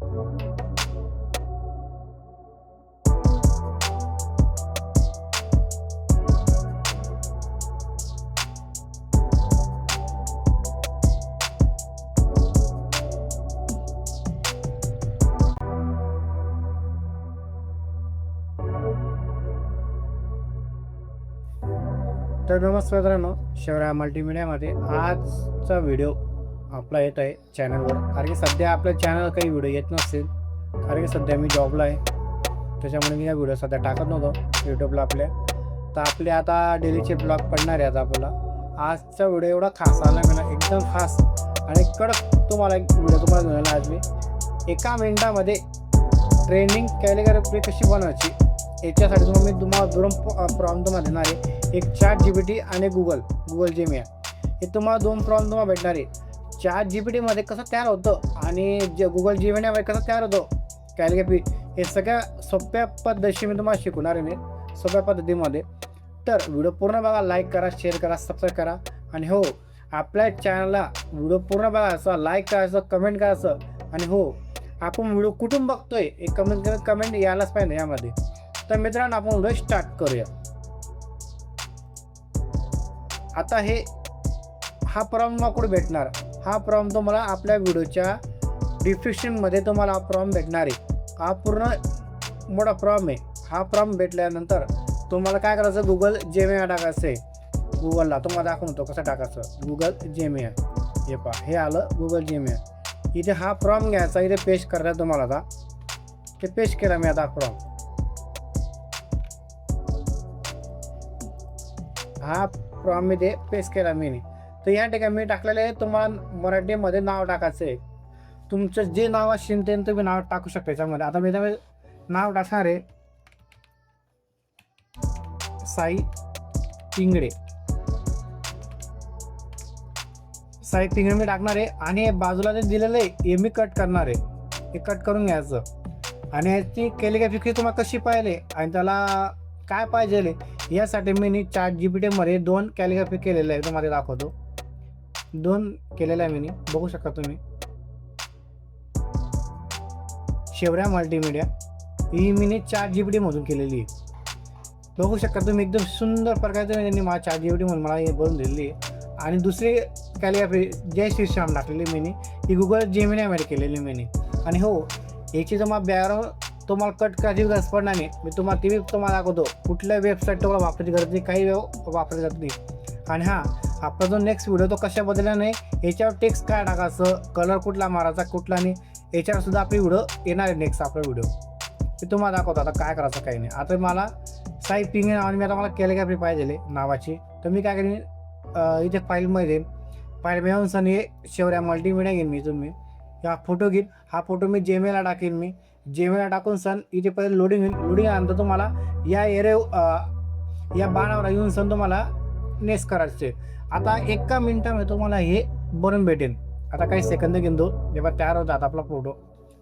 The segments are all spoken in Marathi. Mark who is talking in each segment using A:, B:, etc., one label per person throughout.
A: तर नमस्कार मित्रांनो, शौर्या मल्टीमीडियामध्ये आजचा व्हिडिओ आपला येत आहे चॅनलवर. कारण की सध्या आपल्या चॅनल काही व्हिडिओ येत नसतील, कारण की सध्या मी जॉबला आहे, त्याच्यामुळे मी हा व्हिडिओ सध्या टाकत नव्हतो यूट्यूबला आपल्या. तर आपले आता डेलीचे ब्लॉग पडणार आहे. आता आपल्याला आजचा व्हिडिओ एवढा खास आला मला, एकदम खास आणि कडक तुम्हाला एक व्हिडिओ तुम्हाला घेऊन आज मी. एका मिनिटामध्ये ट्रेंडिंग कॅलिग्राफी कशी बनवायची याच्यासाठी मी तुम्हाला दोन प्रॉम्प्ट तुम्हाला देणार आहे. एक ChatGPT आणि गुगल जेमिनी. हे तुम्हाला दोन प्रॉम्प्ट तुम्हाला भेटणार आहे. ChatGPTमध्ये कसं तयार होतं आणि गुगल जेमिनीमध्ये कसं तयार होतं कॅलिग्राफी, हे सगळ्या सोप्या पद्धतीशी मी तुम्हाला शिकवणार आहे, मी सोप्या पद्धतीमध्ये. तर व्हिडिओ पूर्ण बघा, लाईक करा, शेअर करा, सबस्क्राईब करा. आणि हो, आपल्या चॅनलला व्हिडिओ पूर्ण बघायचं, लाईक करायचं, कमेंट करायचं. आणि हो, आपण व्हिडिओ कुठून बघतोय एक कमेंट यायलाच पाहिजे यामध्ये. तर मित्रांनो, आपण व्हिडिओ स्टार्ट करूया. आता हा प्रॉम्प्ट मला कुठे भेटणार? हा प्रॉम्प्ट तुम्हाला आपल्या व्हिडिओच्या डिस्क्रिप्शनमध्ये तुम्हाला प्रॉम्प्ट भेटणार आहे. हा पूर्ण मोठा प्रॉम्प्ट आहे. हा प्रॉम्प्ट भेटल्यानंतर तुम्हाला काय करायचं, गुगल जेमिनी टाकायचं आहे. गुगलला तुम्हाला दाखवतो कसं टाकायचं, गुगल जेमिनी. हे पहा, हे आलं गुगल जेमिनी. इथे हा प्रॉम्प्ट घ्यायचा, इथे पेस्ट करायचा तुम्हाला. आता ते पेस्ट केला मी. आता प्रॉम्प्ट हा प्रॉम्प्ट मी ते पेस्ट केला मी. तर या ठिकाणी मी टाकलेलं आहे, तुम्हाला मराठीमध्ये नाव टाकायचं आहे. तुमचं जे नाव असेल ते तुम्ही नाव टाकू शकता याच्यामध्ये. आता मी त्यामध्ये नाव टाकणार आहे साई पिंगळे. साई पिंगळे मी टाकणार आहे. आणि बाजूला जे दिलेलं आहे हे मी कट करणार आहे. हे कट करून घ्यायचं. आणि याची कॅलिग्राफी तुम्हाला कशी पाहिजे आणि त्याला काय पाहिजे यासाठी मी ChatGPTमध्ये 2 कॅलिग्राफी केलेलं आहे, तुम्हाला दाखवतो. 2 केलेलं आहे मी, बघू शकता तुम्ही. शौर्या मल्टीमीडिया ही मी ChatGPTमधून केलेली आहे, बघू शकता तुम्ही. एकदम सुंदर प्रकारे त्यांनी माझ्या ChatGPTमधून मला हे बनवून दिलेली आहे. आणि दुसरी कॅलिग्राफी जय श्रीश्याम टाकलेली मी, ही गुगल जेमिनीमध्ये केलेली मी. आणि हो, याची तुम्हाला बॅकग्राऊंड तुम्हाला कट करायची गरज पडणार नाही. मी तुम्हाला टी व्ही तुम्हाला दाखवतो. कुठल्या वेबसाईट तुम्हाला वापरायची गरज नाही, काही वापरली जात नाही. आणि हां, आपला जो नेक्स्ट व्हिडिओ तो कशा बदलला नाही, याच्यावर टेक्स्ट काय टाकायचं, कलर कुठला मारायचा कुठला नाही, याच्यावर सुद्धा आपली व्हिडिओ येणार आहे. नेक्स्ट आपला व्हिडिओ मी तुम्हाला दाखवतो आता काय करायचं काही नाही. आता मला साई पिंगळे आणि मी आता मला कॅलिग्राफी पाहिजे नावाची. तर मी काय करेन, इथे फाईलमध्ये येऊन सण हे शौर्या मल्टीमीडिया घेईन मी. तुम्ही हा फोटो घेईन. हा फोटो मी जेमिनीला टाकेन. मी जेमिनीला टाकून सण इथे पहिले लोडिंग आल्यानंतर तुम्हाला या बाणावर येऊन सण तुम्हाला नेक्स्ट करायचे. आता एका मिनिटामध्ये तुम्हाला हे बनवून भेटेल. आता काही सेकंद घेऊन दो, जेव्हा तयार होतात आपला फोटो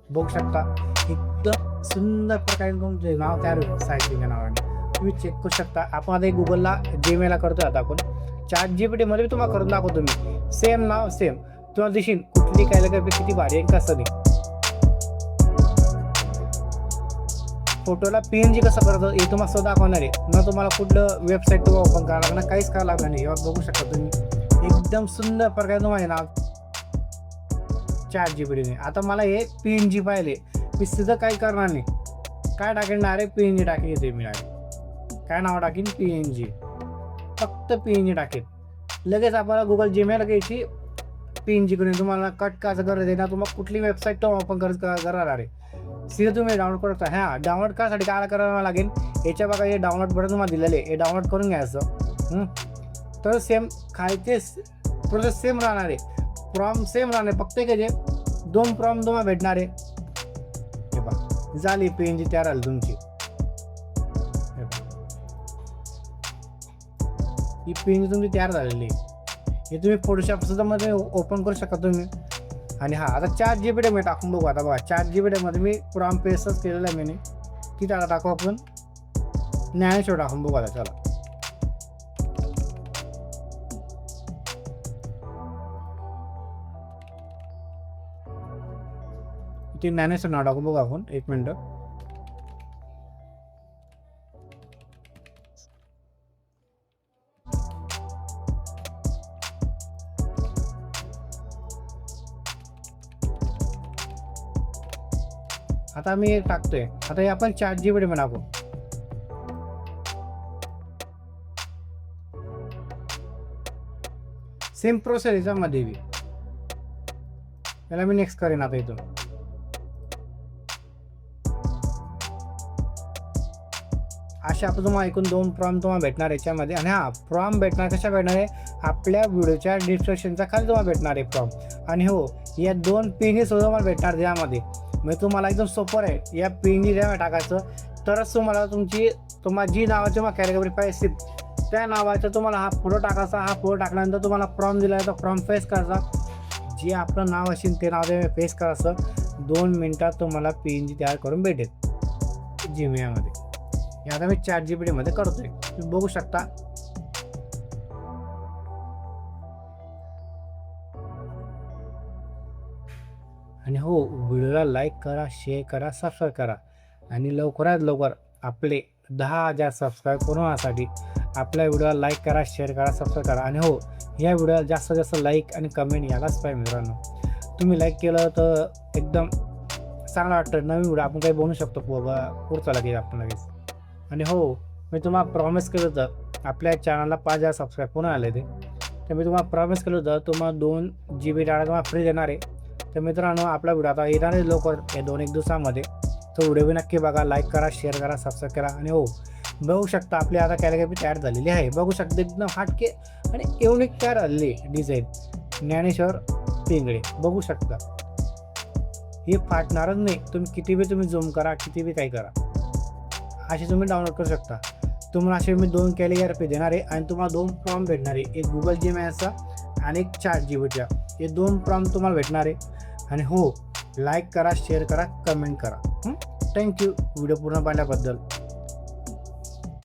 A: बघू शकता. एकदम सुंदर प्रकारे तुमचे नाव तयार होईल साईटिंग नावाने. तुम्ही चेक करू शकता. आपण आता गुगलला जेमिनीला करतोय. आता आपण ChatGPTमध्ये तुम्हाला करून दाखवतो मी. सेम नाव सेम तुम्हाला दिसेल, कुठली कॅलिग्राफी किती भारी आहे कसं नाही. फोटोला PNG कसं करायचं हे तुम्हाला स्वतः दाखवणार आहे. न तुम्हाला कुठलं वेबसाईट तुम्हाला ओपन करावं लागणार, काहीच करावं लागणार नाही. बघू शकता तुम्ही, एकदम सुंदर प्रकारे तुम्हाला नाव ChatGPTने. आता मला हे PNG पाहिले, मी सिधं काही करणार नाही. काय टाकेन, डायरेक्ट PNG टाकेन. येते मी डायरेक्ट काय नाव टाकेन, PNG, फक्त PNG टाकेन. लगेच आपल्याला गुगल जेमिनीला घ्यायची PNG करून तुम्हाला कट करायचं गरज आहे ना. तुम्हाला कुठली वेबसाईट तो ओपन करणार आहे, सीधं तुम्ही डाउनलोड करता. हां, डाउनलोड करायसाठी काय करावं लागेल, याच्या बघा हे डाउनलोड बटन तुम्हाला दिलेले आहे, हे डाउनलोड करून घ्यायचं. तर सेम खायचे प्रोसेस सेम राहणार आहे, प्रॉम्प्ट सेम राहणार आहे. फक्त काय 2 प्रॉम्प्ट तुम्हाला भेटणार आहे. हे बघा, झाली PNG तयार झाली तुमची. ही PNG तुमची तयार झालेली आहे. हे तुम्ही फोटोशॉप सुद्धा मध्ये ओपन करू शकता तुम्ही. आणि हां, आता ChatGPTमध्ये टाकून बघू. आता बघा, ChatGPTमध्ये मी प्रॉम्प्ट पेस्टच केलेलं आहे मी. ती त्याला टाकू आपण, ज्ञानेश्वर टाकून बघू. आता चला, ते ज्ञानेश्वर नाव टाकून बघू आपण, एक मिनटं. आता मी टाकतोय. आता हे आपण ChatGPT मध्ये टाकू. सेम प्रोसेस याच्यामध्ये बी. याला मी नेक्स्ट करेन आता इथून. अशा आपण तुम्हाला ऐकून 2 प्रॉम्प्ट तुम्हाला भेटणार याच्यामध्ये. आणि हा प्रॉम्प्ट भेटणार कशा भेटणार आहे, आपल्या व्हिडिओच्या डिस्क्रिप्शनच्या खाली तुम्हाला भेटणार आहे प्रॉम्प्ट. आणि हो, या 2 PNG सुद्धा तुम्हाला भेटणार त्यामध्ये. म्हणजे तुम्हाला एकदम सोपं आहे. या PNG जेव्हा टाकायचं तरच तुम्हाला तुम्हाला जी नावाची मग कॅटेगरी पाहिजे त्या नावाचा तुम्हाला हा फोटो टाकायचा. हा फोटो टाकल्यानंतर तुम्हाला प्रॉम्प्ट दिला आहे, तो प्रॉम्प्ट पेस्ट करायचा. जे आपलं नाव असेल ते नाव पेस्ट करायचं. 2 मिनिटात तुम्हाला PNG तयार करून भेटेल जीमेलमध्ये. हे आता मी ChatGPT मध्ये करतोय, तुम्ही बघू शकता. आणि हो, व्हिडिओला लाईक करा, शेअर करा, सबस्क्राईब करा. आणि लवकरात लवकर आपले 10,000 सबस्क्राईब होण्यासाठी आपल्या व्हिडिओला लाईक करा, शेअर करा, सबस्क्राईब करा. आणि हो, या व्हिडिओला जास्तीत जास्त लाईक आणि कमेंट यालाच पाहिजे मित्रांनो. तुम्ही लाईक केलं तर एकदम चांगलं वाटतं. नवीन व्हिडिओ आपण काही बनवू शकतो पुढचा लगेच आपण लगेच. आणि हो, मी तुम्हाला प्रॉमिस केलं होतं आपल्या चॅनलला 5,000 सबस्क्राईब पुन्हा आले ते. तर मी तुम्हाला प्रॉमिस केलं होतं तुम्हाला 2 GB डाटा तुम्हाला फ्री देणार आहे. तर मित्रांनो, आपला व्हिडिओ आता येणार आहे लवकर, या 2-1 दिवसामध्ये. तो व्हिडिओ नक्की बघा, लाईक करा, शेअर करा, सबस्क्राईब करा. आणि हो, बघू शकता आपली आता कॅटेगरी तयार झालेली आहे. बघू शकता एकदम हटके आणि युनिक तयार झालेली डिझाईन. ज्ञानेश्वर पिंगळे बघू शकता. हे फाटणारच नाही. तुम्ही किती बी झूम करा, किती बी काही करा, असे तुम्ही डाउनलोड करू शकता. तुम्हाला असे मी 2 कॅलिग्राफी देणार आहे. आणि तुम्हाला 2 प्रॉम्प्ट भेटणार आहे, एक गुगल जीमेलचा आणि एक ChatGPTचा. हे 2 प्रॉम्प्ट तुम्हाला भेटणार आहे. आणि हो, लाईक करा, शेअर करा, कमेंट करा. थँक्यू व्हिडिओ पूर्ण पाहिल्याबद्दल.